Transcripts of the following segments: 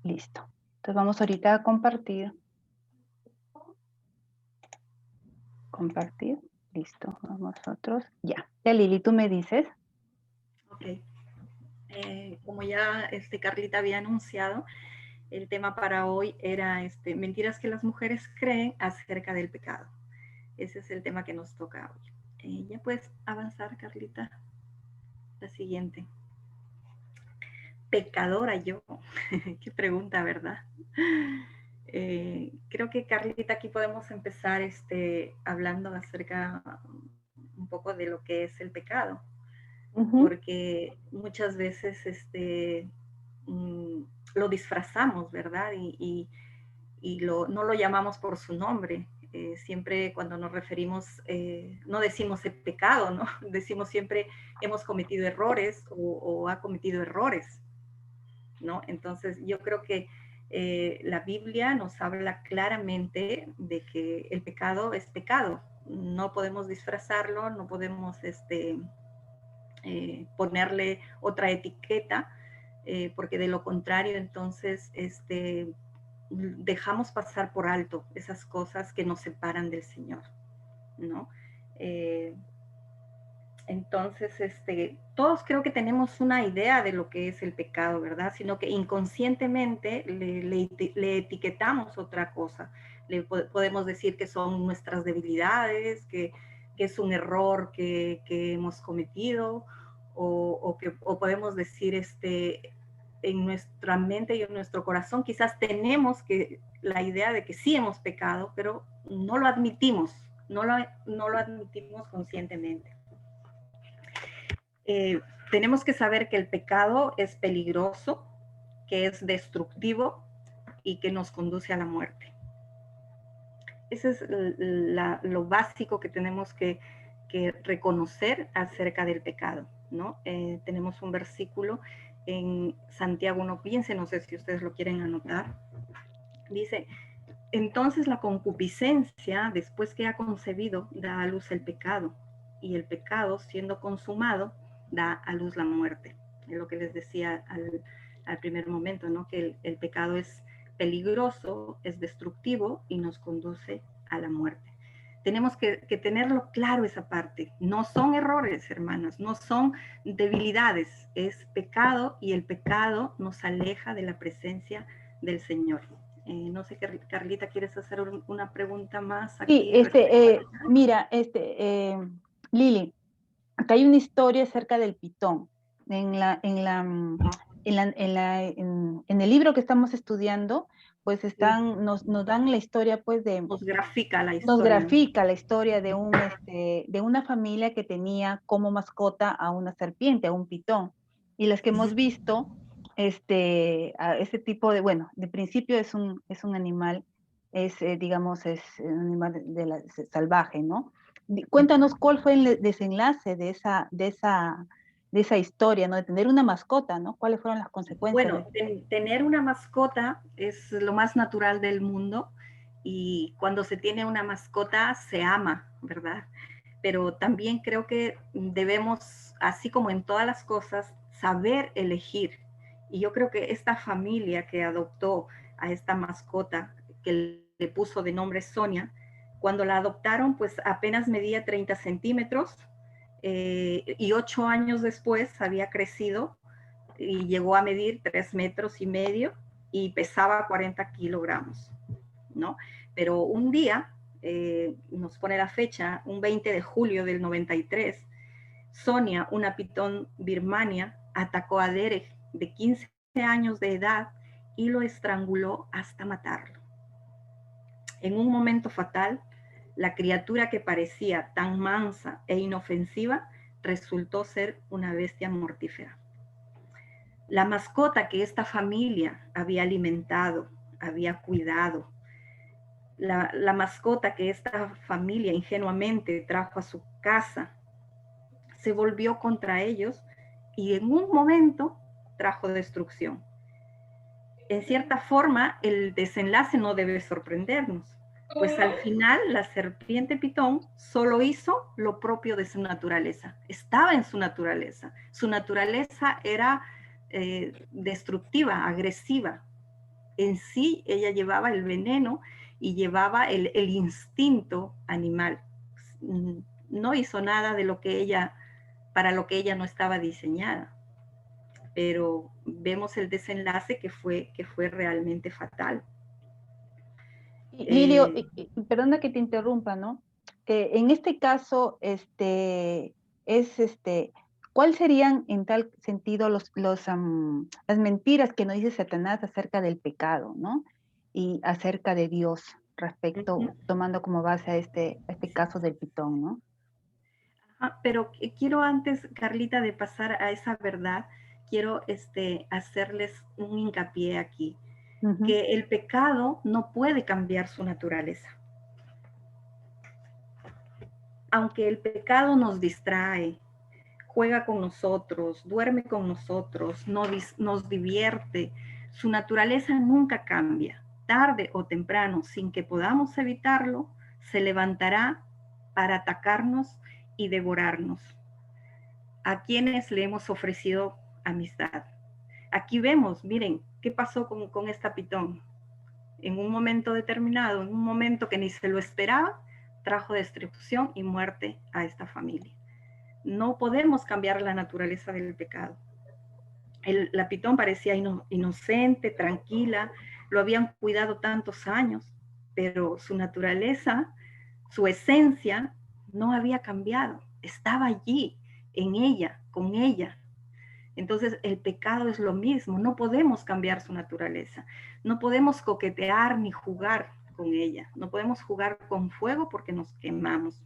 Listo. Entonces vamos ahorita a compartir. Compartir. Listo. Vamos nosotros. Ya. Ya, Lili, tú me dices. Ok. Como ya Carlita había anunciado, el tema para hoy era mentiras que las mujeres creen acerca del pecado. Ese es el tema que nos toca hoy. Ya puedes avanzar, Carlita. La siguiente. Pecadora yo. Qué pregunta, ¿verdad? Creo que, Carlita, aquí podemos empezar hablando acerca un poco de lo que es el pecado, porque muchas veces lo disfrazamos, ¿verdad? Y no lo llamamos por su nombre. Siempre cuando nos referimos, no decimos el pecado, ¿no? Decimos siempre hemos cometido errores o ha cometido errores, ¿no? Entonces yo creo que la Biblia nos habla claramente de que el pecado es pecado. No podemos disfrazarlo, no podemos ponerle otra etiqueta, porque de lo contrario entonces dejamos pasar por alto esas cosas que nos separan del Señor, ¿no? Entonces, todos creo que tenemos una idea de lo que es el pecado, ¿verdad? Sino que inconscientemente le etiquetamos otra cosa. Podemos decir que son nuestras debilidades, que es un error que hemos cometido, o podemos decir, en nuestra mente y en nuestro corazón quizás tenemos la idea de que sí hemos pecado, pero no lo admitimos, no lo admitimos conscientemente. Tenemos que saber que el pecado es peligroso, que es destructivo y que nos conduce a la muerte. Ese es lo básico que tenemos que reconocer acerca del pecado, ¿no? Tenemos un versículo en Santiago 1:15, no sé si ustedes lo quieren anotar. Dice, entonces la concupiscencia, después que ha concebido, da a luz el pecado, y el pecado, siendo consumado, da a luz la muerte. Es lo que les decía al primer momento, ¿no? Que el pecado es peligroso, es destructivo y nos conduce a la muerte. Tenemos que tenerlo claro esa parte. No son errores, hermanas, no son debilidades, es pecado y el pecado nos aleja de la presencia del Señor. No sé, Carlita, ¿quieres hacer una pregunta más aquí? Sí, mira, Lili, acá hay una historia acerca del pitón. En el libro que estamos estudiando, pues nos dan la historia, pues, nos grafica la nos historia. grafica la historia de una familia que tenía como mascota a una serpiente, a un pitón. Y las que hemos visto, a ese tipo de, bueno, de principio es un animal, digamos, es un animal salvaje, ¿no? Cuéntanos cuál fue el desenlace de esa historia, ¿no? De tener una mascota, ¿no? ¿Cuáles fueron las consecuencias? Bueno, tener una mascota es lo más natural del mundo y cuando se tiene una mascota se ama, ¿verdad? Pero también creo que debemos, así como en todas las cosas, saber elegir. Y yo creo que esta familia que adoptó a esta mascota, que le puso de nombre Sonia, cuando la adoptaron, pues apenas medía 30 centímetros y 8 años después había crecido y llegó a medir 3,5 metros y pesaba 40 kilogramos, ¿no? Pero un día, nos pone la fecha, un 20 de julio del 93, Sonia, una pitón birmania, atacó a Derek, de 15 años de edad, y lo estranguló hasta matarlo. En un momento fatal, la criatura que parecía tan mansa e inofensiva resultó ser una bestia mortífera. La mascota que esta familia había alimentado, había cuidado, la mascota que esta familia ingenuamente trajo a su casa, se volvió contra ellos y en un momento trajo destrucción. En cierta forma, el desenlace no debe sorprendernos, pues al final la serpiente pitón solo hizo lo propio de su naturaleza, estaba en su naturaleza era destructiva, agresiva, en sí ella llevaba el veneno y llevaba el instinto animal. No hizo nada de lo que ella, para lo que ella no estaba diseñada. Pero vemos el desenlace que fue realmente fatal. Lirio, perdona que te interrumpa, ¿no? En este caso, ¿cuál serían en tal sentido las mentiras que nos dice Satanás acerca del pecado, ¿no? Y acerca de Dios, respecto, tomando como base a este caso del pitón, ¿no? Pero quiero antes, Carlita, de pasar a esa verdad, quiero hacerles un hincapié aquí, que el pecado no puede cambiar su naturaleza. Aunque el pecado nos distrae, juega con nosotros, duerme con nosotros, nos divierte, su naturaleza nunca cambia. Tarde o temprano, sin que podamos evitarlo, se levantará para atacarnos y devorarnos. A quienes le hemos ofrecido amistad. Aquí vemos, miren, qué pasó con esta pitón. En un momento determinado, en un momento que ni se lo esperaba, trajo destrucción y muerte a esta familia. No podemos cambiar la naturaleza del pecado. La pitón parecía inocente, tranquila, lo habían cuidado tantos años, pero su naturaleza, su esencia, no había cambiado. Estaba allí, en ella, con ella. Entonces el pecado es lo mismo, no podemos cambiar su naturaleza, no podemos coquetear ni jugar con ella, no podemos jugar con fuego porque nos quemamos.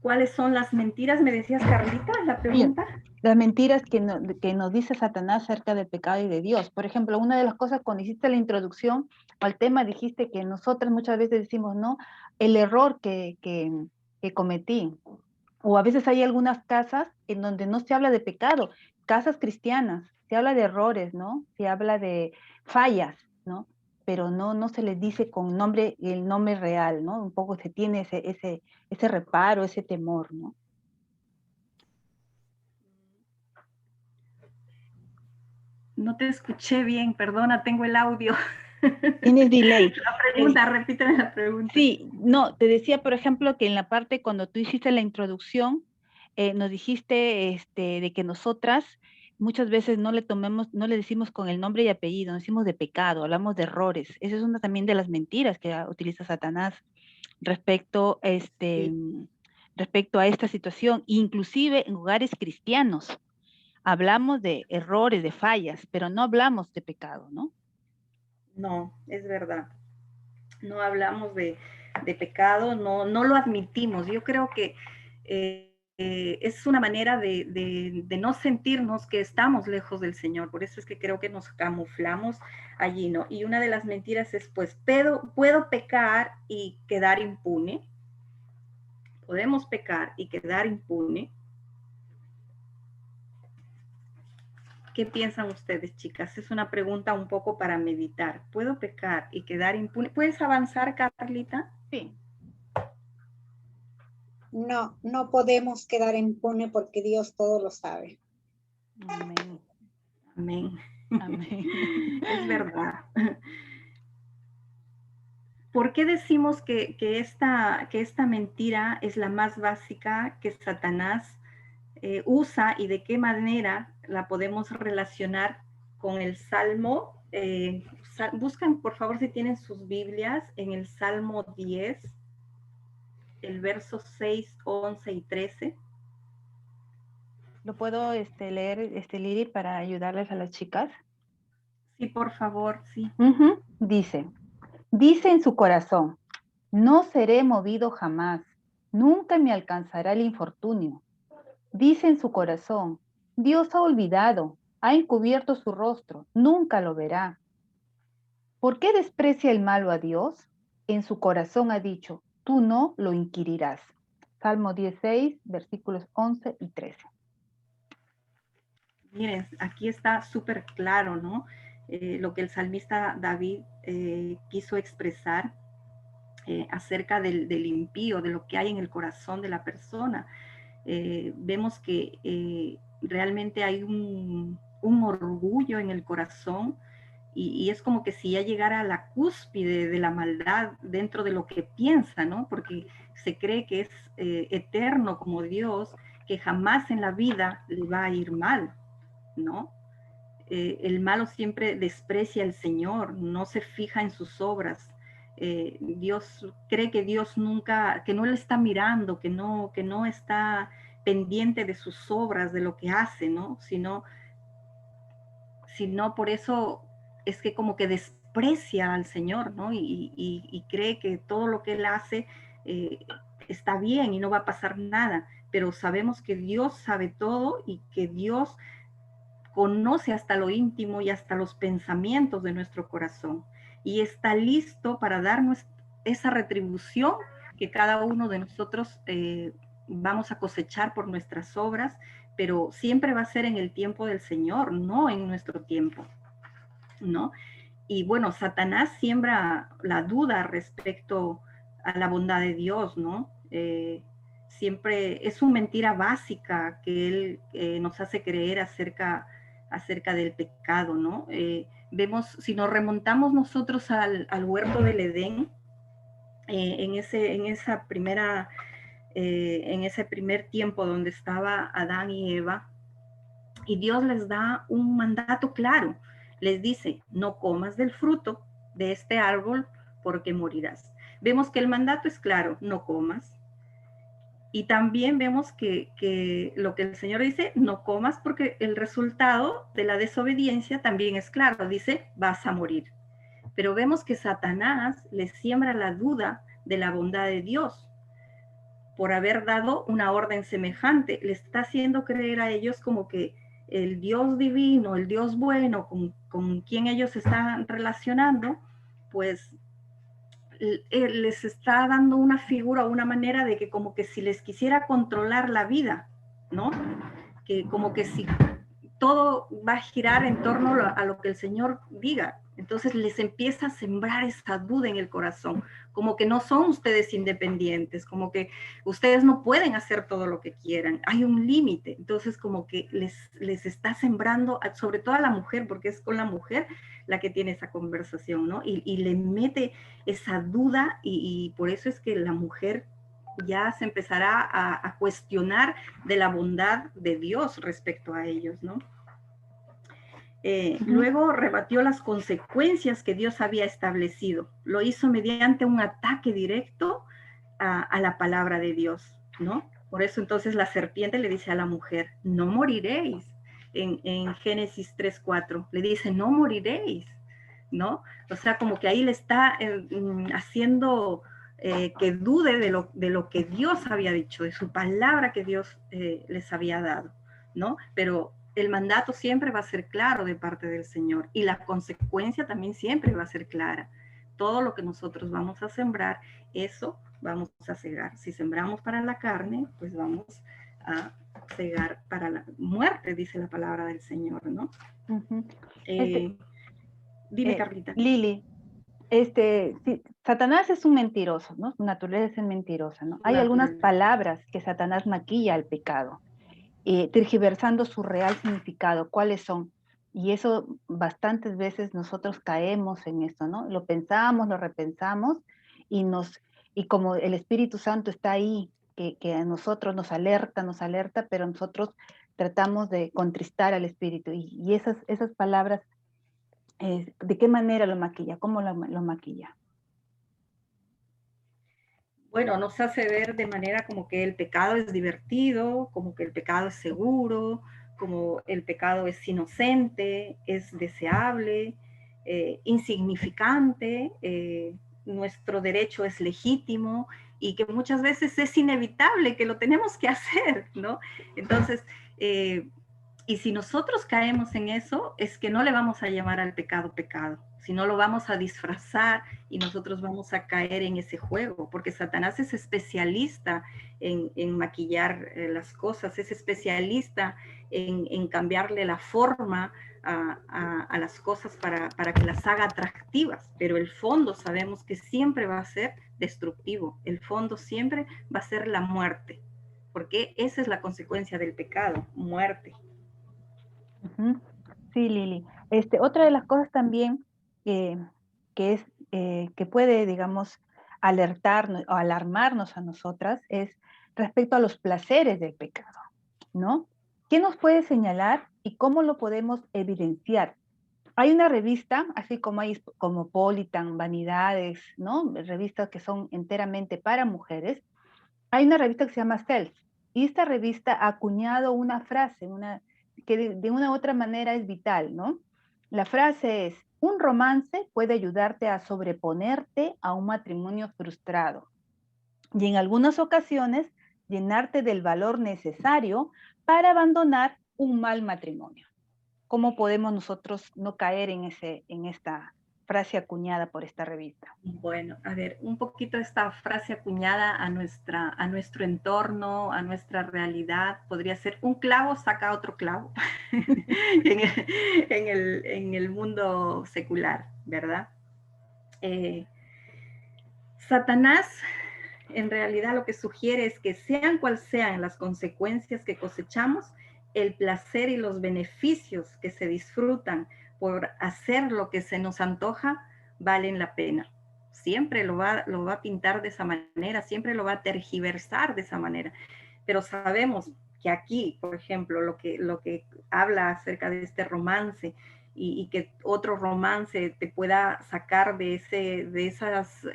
¿Cuáles son las mentiras? ¿Me decías, Carlita, la pregunta? Las mentiras que nos dice Satanás acerca del pecado y de Dios. Por ejemplo, una de las cosas cuando hiciste la introducción al tema, dijiste que nosotras muchas veces decimos, no, el error que cometí. O a veces hay algunas casas en donde no se habla de pecado, casas cristianas, se habla de errores, ¿no? Se habla de fallas, ¿no? Pero no se les dice con nombre, el nombre real, ¿no? Un poco se tiene ese reparo, ese temor, ¿no? No te escuché bien, perdona, tengo el audio. Tienes delay. La pregunta, repíteme la pregunta. Sí, no, te decía, por ejemplo, que en la parte cuando tú hiciste la introducción, nos dijiste de que nosotras muchas veces no le decimos con el nombre y apellido, decimos de pecado, hablamos de errores. Esa es una también de las mentiras que utiliza Satanás respecto, Sí. respecto a esta situación. Inclusive en lugares cristianos hablamos de errores, de fallas, pero no hablamos de pecado, ¿no? No, es verdad. No hablamos de pecado, no lo admitimos. Yo creo que es una manera de no sentirnos que estamos lejos del Señor. Por eso es que creo que nos camuflamos allí, ¿no? Y una de las mentiras es, pues, puedo pecar y quedar impune. Podemos pecar y quedar impune. ¿Qué piensan ustedes, chicas? Es una pregunta un poco para meditar. ¿Puedo pecar y quedar impune? ¿Puedes avanzar, Carlita? Sí. No, no podemos quedar impune porque Dios todo lo sabe. Amén. Amén. Amén. Es verdad. ¿Por qué decimos que esta mentira es la más básica que Satanás usa y de qué manera la podemos relacionar con el Salmo? Buscan, por favor, si tienen sus Biblias, en el Salmo 10, el verso 6, 11 y 13. ¿Lo puedo leer, Lili, para ayudarles a las chicas? Sí, por favor, sí. Dice en su corazón, no seré movido jamás, nunca me alcanzará el infortunio. Dice en su corazón, Dios ha olvidado, ha encubierto su rostro, nunca lo verá. ¿Por qué desprecia el malo a Dios? En su corazón ha dicho, tú no lo inquirirás. Salmo 16, versículos 11 y 13. Miren, aquí está súper claro, ¿no? Lo que el salmista David quiso expresar acerca del impío, de lo que hay en el corazón de la persona. Vemos que realmente hay un orgullo en el corazón, y es como que si ya llegara a la cúspide de la maldad dentro de lo que piensa, ¿no? Porque se cree que es eterno como Dios, que jamás en la vida le va a ir mal, ¿no? El malo siempre desprecia al Señor, no se fija en sus obras. Dios cree que Dios nunca, que no le está mirando, que no está pendiente de sus obras, de lo que hace, ¿no? Sino por eso es que como que desprecia al Señor, ¿no? Y cree que todo lo que Él hace está bien y no va a pasar nada, pero sabemos que Dios sabe todo y que Dios conoce hasta lo íntimo y hasta los pensamientos de nuestro corazón y está listo para darnos esa retribución que cada uno de nosotros vamos a cosechar por nuestras obras, pero siempre va a ser en el tiempo del Señor, no en nuestro tiempo, ¿no? Y bueno, Satanás siembra la duda respecto a la bondad de Dios, ¿no? Siempre es una mentira básica que él nos hace creer acerca del pecado, ¿no? Vemos, si nos remontamos nosotros al huerto del Edén, en ese primer tiempo donde estaba Adán y Eva, y Dios les da un mandato claro. Les dice, no comas del fruto de este árbol porque morirás. Vemos que el mandato es claro, no comas. Y también vemos que lo que el Señor dice, no comas porque el resultado de la desobediencia también es claro. Dice, vas a morir. Pero vemos que Satanás les siembra la duda de la bondad de Dios por haber dado una orden semejante. Le está haciendo creer a ellos como que el Dios divino, el Dios bueno con quien ellos están relacionando, pues les está dando una figura, una manera de que como que si les quisiera controlar la vida, ¿no? Que como que si todo va a girar en torno a lo que el Señor diga. Entonces les empieza a sembrar esa duda en el corazón, como que no son ustedes independientes, como que ustedes no pueden hacer todo lo que quieran, hay un límite. Entonces como que les está sembrando, sobre todo a la mujer, porque es con la mujer la que tiene esa conversación, ¿no? Y le mete esa duda y por eso es que la mujer ya se empezará a cuestionar de la bondad de Dios respecto a ellos, ¿no? Luego rebatió las consecuencias que Dios había establecido. Lo hizo mediante un ataque directo a la palabra de Dios, ¿no? Por eso entonces la serpiente le dice a la mujer, no moriréis. En Génesis 3:4 le dice, no moriréis, ¿no? O sea, como que ahí le está haciendo que dude de lo que Dios había dicho, de su palabra que Dios les había dado, ¿no? Pero el mandato siempre va a ser claro de parte del Señor y la consecuencia también siempre va a ser clara. Todo lo que nosotros vamos a sembrar, eso vamos a cegar. Si sembramos para la carne, pues vamos a cegar para la muerte, dice la palabra del Señor, ¿no? Dime, Carlita. Lili, sí, Satanás es un mentiroso, ¿no? Su naturaleza es mentirosa, ¿no? Hay algunas palabras que Satanás maquilla al pecado, tergiversando su real significado. ¿Cuáles son? Y eso bastantes veces nosotros caemos en esto, ¿no? Lo pensamos, lo repensamos y como el Espíritu Santo está ahí, que a nosotros nos alerta, pero nosotros tratamos de contristar al Espíritu. Y esas palabras, ¿de qué manera lo maquilla? ¿Cómo lo maquilla? Bueno, nos hace ver de manera como que el pecado es divertido, como que el pecado es seguro, como el pecado es inocente, es deseable, insignificante, nuestro derecho es legítimo y que muchas veces es inevitable, que lo tenemos que hacer, ¿no? Entonces, y si nosotros caemos en eso, es que no le vamos a llamar al pecado pecado, sino lo vamos a disfrazar y nosotros vamos a caer en ese juego, porque Satanás es especialista en maquillar las cosas, es especialista en cambiarle la forma a las cosas para que las haga atractivas, pero el fondo sabemos que siempre va a ser destructivo, el fondo siempre va a ser la muerte, porque esa es la consecuencia del pecado, muerte. Sí, Lili. Otra de las cosas también que, que es, que puede, digamos, alertarnos o alarmarnos a nosotras es respecto a los placeres del pecado, ¿no? ¿Qué nos puede señalar y cómo lo podemos evidenciar? Hay una revista, así como hay Cosmopolitan, Vanidades, ¿no? Revistas que son enteramente para mujeres. Hay una revista que se llama Self, y esta revista ha acuñado una frase, que de una u otra manera es vital, ¿no? La frase es: un romance puede ayudarte a sobreponerte a un matrimonio frustrado y en algunas ocasiones llenarte del valor necesario para abandonar un mal matrimonio. ¿Cómo podemos nosotros no caer en esta frase acuñada por esta revista? Bueno, a ver, un poquito esta frase acuñada a nuestro entorno, a nuestra realidad, podría ser: un clavo saca otro clavo en el mundo secular, ¿verdad? Satanás en realidad lo que sugiere es que sean cual sean las consecuencias que cosechamos, el placer y los beneficios que se disfrutan por hacer lo que se nos antoja valen la pena. Siempre lo va a pintar de esa manera, siempre lo va a tergiversar de esa manera. Pero sabemos que aquí, por ejemplo, lo que habla acerca de este romance y que otro romance te pueda sacar de esas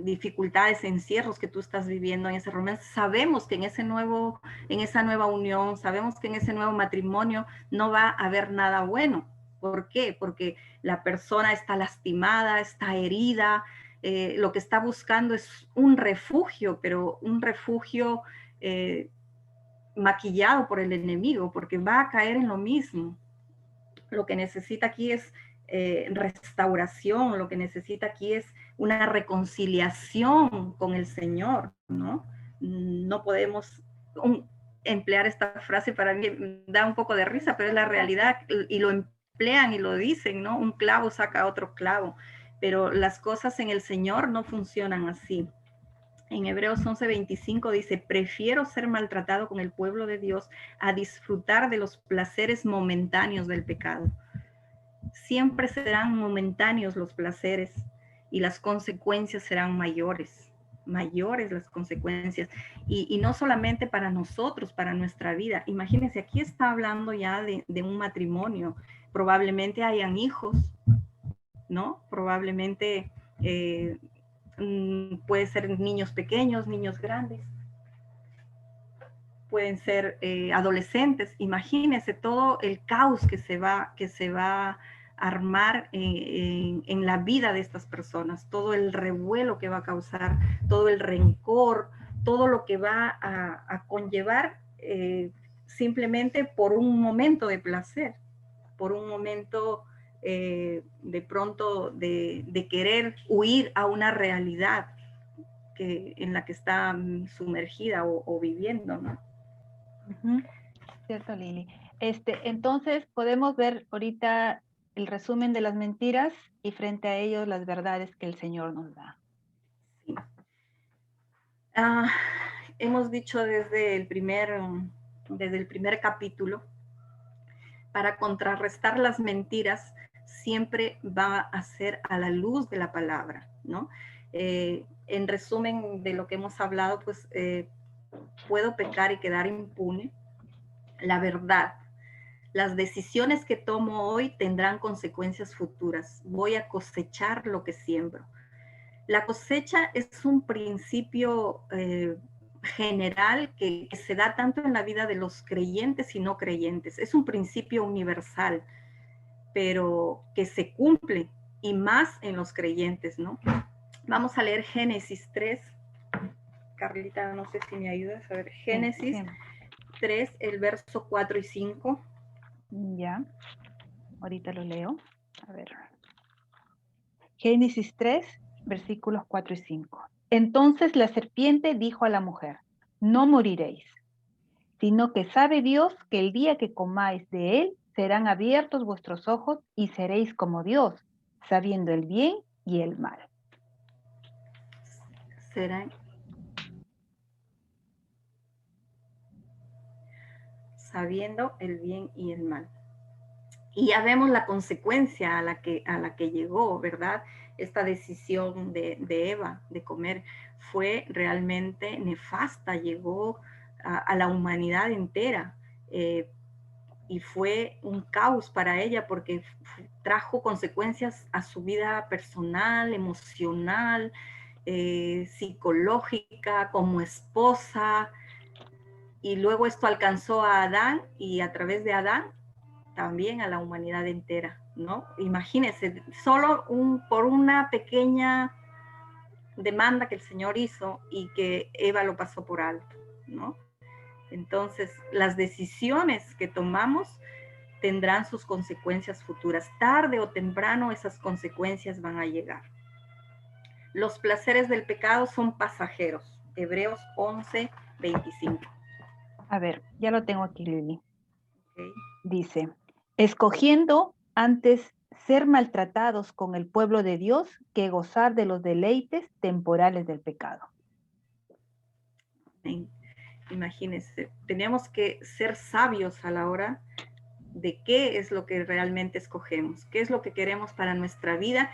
dificultades, encierros que tú estás viviendo en ese romance. Sabemos que en esa nueva unión, sabemos que en ese nuevo matrimonio no va a haber nada bueno. ¿Por qué? Porque la persona está lastimada, está herida, lo que está buscando es un refugio, pero un refugio maquillado por el enemigo, porque va a caer en lo mismo. Lo que necesita aquí es restauración, lo que necesita aquí es una reconciliación con el Señor, ¿no? No podemos emplear esta frase, para mí da un poco de risa, pero es la realidad y lo emplean y lo dicen, ¿no? Un clavo saca otro clavo, pero las cosas en el Señor no funcionan así. En Hebreos 11:25 dice: prefiero ser maltratado con el pueblo de Dios a disfrutar de los placeres momentáneos del pecado. Siempre serán momentáneos los placeres y las consecuencias serán mayores las consecuencias. Y no solamente para nosotros, para nuestra vida. Imagínense, aquí está hablando ya de un matrimonio. Probablemente hayan hijos, ¿no? Probablemente puede ser niños pequeños, niños grandes, pueden ser adolescentes. Imagínense todo el caos que se va a armar en la vida de estas personas, todo el revuelo que va a causar, todo el rencor, todo lo que va a conllevar simplemente por un momento de placer, por un momento de pronto de querer huir a una realidad en la que está sumergida o viviendo, ¿no? Ujú. Cierto, Lili. Entonces podemos ver ahorita el resumen de las mentiras y frente a ellos las verdades que el Señor nos da. Sí. Hemos dicho desde el primer capítulo, para contrarrestar las mentiras siempre va a ser a la luz de la palabra, ¿no? En resumen de lo que hemos hablado, pues puedo pecar y quedar impune. La verdad, las decisiones que tomo hoy tendrán consecuencias futuras. Voy a cosechar lo que siembro. La cosecha es un principio general que se da tanto en la vida de los creyentes y no creyentes. Es un principio universal, pero que se cumple y más en los creyentes, ¿no? Vamos a leer Génesis 3. Carlita, no sé si me ayudas a ver. Génesis 3, el verso 4 y 5. Ya, ahorita lo leo. A ver. Génesis 3, versículos 4 y 5. Entonces la serpiente dijo a la mujer: no moriréis, sino que sabe Dios que el día que comáis de él serán abiertos vuestros ojos y seréis como Dios, sabiendo el bien y el mal. Serán sabiendo el bien y el mal. Y ya vemos la consecuencia a la que llegó, ¿verdad? Esta decisión de Eva de comer fue realmente nefasta, llegó a la humanidad entera. Y fue un caos para ella porque trajo consecuencias a su vida personal, emocional, psicológica, como esposa. Y luego esto alcanzó a Adán y a través de Adán también a la humanidad entera, ¿no? Imagínense, solo por una pequeña demanda que el Señor hizo y que Eva lo pasó por alto, ¿no? Entonces, las decisiones que tomamos tendrán sus consecuencias futuras. Tarde o temprano esas consecuencias van a llegar. Los placeres del pecado son pasajeros. Hebreos 11:25. A ver, ya lo tengo aquí, Lili. Okay. Dice, escogiendo antes ser maltratados con el pueblo de Dios que gozar de los deleites temporales del pecado. Imagínense, tenemos que ser sabios a la hora de qué es lo que realmente escogemos, qué es lo que queremos para nuestra vida.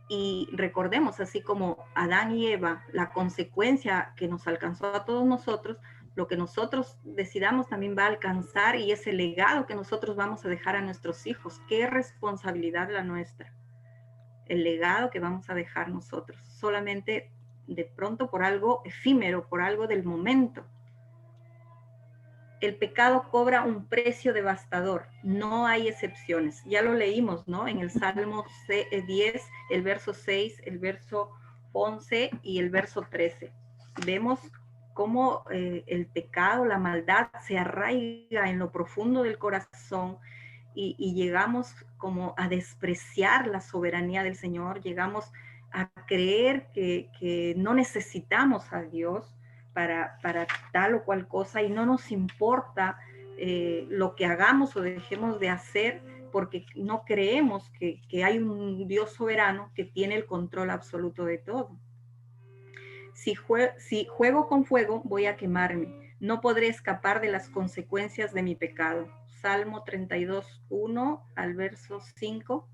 Y recordemos, así como Adán y Eva, la consecuencia que nos alcanzó a todos nosotros, lo que nosotros decidamos también va a alcanzar, y ese legado que nosotros vamos a dejar a nuestros hijos. Qué responsabilidad la nuestra, el legado que vamos a dejar nosotros, solamente de pronto por algo efímero, por algo del momento. El pecado cobra un precio devastador, no hay excepciones. Ya lo leímos, ¿no? En el Salmo 10, el verso 6, el verso 11 y el verso 13. Vemos cómo el pecado, la maldad se arraiga en lo profundo del corazón y llegamos como a despreciar la soberanía del Señor, llegamos a creer que no necesitamos a Dios para tal o cual cosa, y no nos importa lo que hagamos o dejemos de hacer, porque no creemos que hay un Dios soberano que tiene el control absoluto de todo. Si juego con fuego, voy a quemarme. No podré escapar de las consecuencias de mi pecado. Salmo 32:1 al verso 5.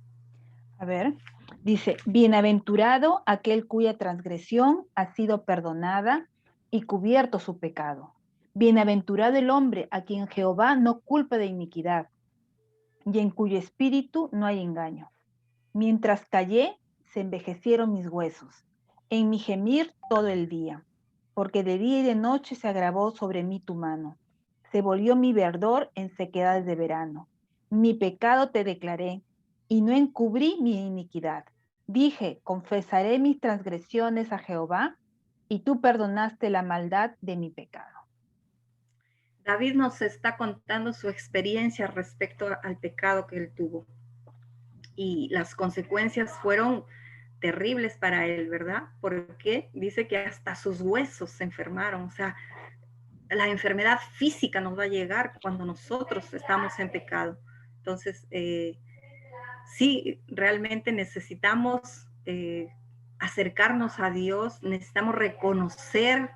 A ver, dice, bienaventurado aquel cuya transgresión ha sido perdonada y cubierto su pecado. Bienaventurado el hombre a quien Jehová no culpa de iniquidad y en cuyo espíritu no hay engaño. Mientras callé, se envejecieron mis huesos, en mi gemir todo el día, porque de día y de noche se agravó sobre mí tu mano. Se volvió mi verdor en sequedades de verano. Mi pecado te declaré, y no encubrí mi iniquidad. Dije, confesaré mis transgresiones a Jehová, y tú perdonaste la maldad de mi pecado. David nos está contando su experiencia respecto al pecado que él tuvo. Y las consecuencias fueron terribles para él, ¿verdad? Porque dice que hasta sus huesos se enfermaron. O sea, la enfermedad física nos va a llegar cuando nosotros estamos en pecado. Entonces, sí, realmente necesitamos acercarnos a Dios, necesitamos reconocer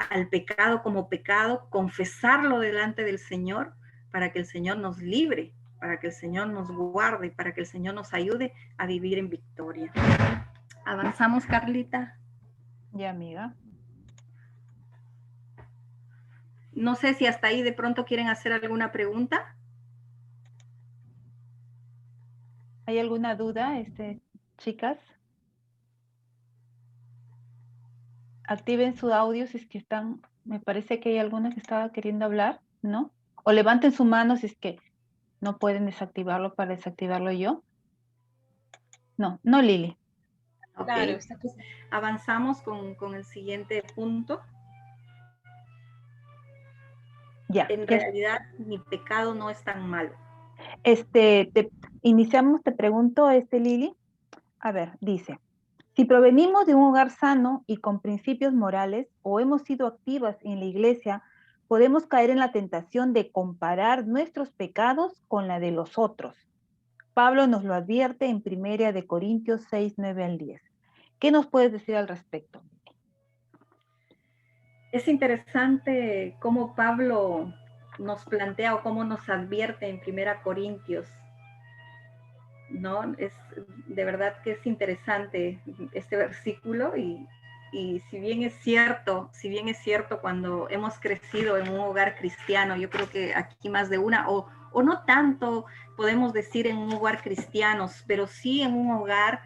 al pecado como pecado, confesarlo delante del Señor para que el Señor nos libre, para que el Señor nos guarde, para que el Señor nos ayude a vivir en victoria. ¿Avanzamos, Carlita? Ya, amiga. No sé si hasta ahí de pronto quieren hacer alguna pregunta. ¿Hay alguna duda, chicas? Activen su audio si es que están, me parece que hay alguna que estaba queriendo hablar, ¿no? O levanten su mano si es que no pueden desactivarlo para desactivarlo yo. No, no, Lili. Ok, claro, avanzamos con el siguiente punto. Ya. En realidad, mi pecado no es tan malo. Iniciamos, te pregunto, Lili. A ver, dice, si provenimos de un hogar sano y con principios morales o hemos sido activas en la iglesia, podemos caer en la tentación de comparar nuestros pecados con la de los otros. Pablo nos lo advierte en 1 Corintios 6, 9 al 10. ¿Qué nos puedes decir al respecto? Es interesante cómo Pablo nos plantea o cómo nos advierte en 1 Corintios ¿no? Es de verdad que es interesante este versículo y si bien es cierto cuando hemos crecido en un hogar cristiano, yo creo que aquí más de una, o no tanto podemos decir en un hogar cristianos, pero sí en un hogar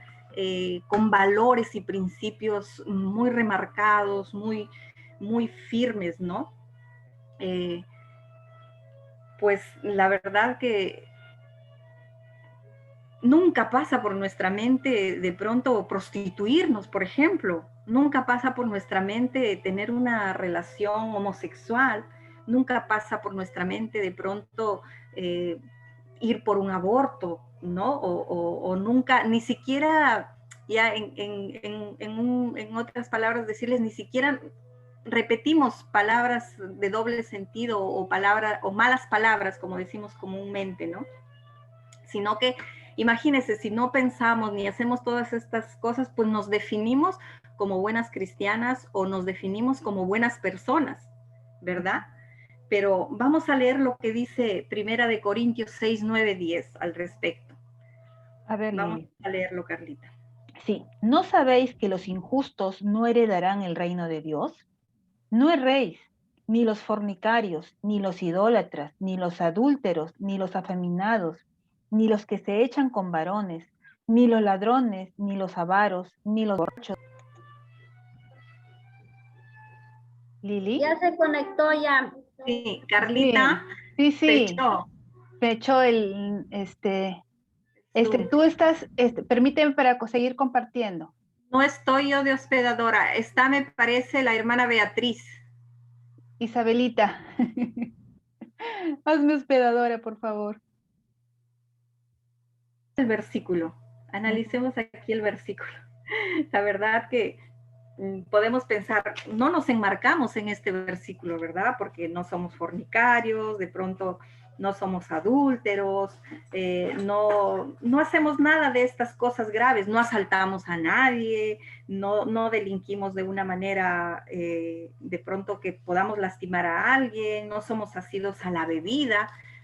con valores y principios muy remarcados, muy, muy firmes, ¿no? Pues la verdad que nunca pasa por nuestra mente de pronto prostituirnos, por ejemplo. Nunca pasa por nuestra mente tener una relación homosexual. Nunca pasa por nuestra mente de pronto ir por un aborto, ¿no? O nunca, ni siquiera, ya en otras palabras, decirles, ni siquiera repetimos palabras de doble sentido o malas palabras, como decimos comúnmente, ¿no? Sino que imagínense, si no pensamos ni hacemos todas estas cosas, pues nos definimos como buenas cristianas o nos definimos como buenas personas, ¿verdad? Pero vamos a leer lo que dice Primera de Corintios 6, 9, 10 al respecto. A ver, Vamos Lili. a leerlo, Carlita. Sí, ¿no sabéis que los injustos no heredarán el reino de Dios? No erréis, ni los fornicarios, ni los idólatras, ni los adúlteros, ni los afeminados, ni los que se echan con varones, ni los ladrones, ni los avaros, ni los borrachos. ¿Lili? Ya se conectó ya. Sí, Carlita, Sí, se sí. echó. Se echó tú estás, permíteme para seguir compartiendo. No estoy yo de hospedadora, está, me parece, la hermana Beatriz. Isabelita, hazme hospedadora, por favor. El versículo, analicemos aquí el versículo. La verdad que podemos pensar, no nos enmarcamos en este versículo, ¿verdad? Porque no somos fornicarios, de pronto no somos adúlteros, no hacemos nada de estas cosas graves, no asaltamos a nadie, no delinquimos de una manera de pronto que podamos lastimar a alguien, no somos asidos a la bebida,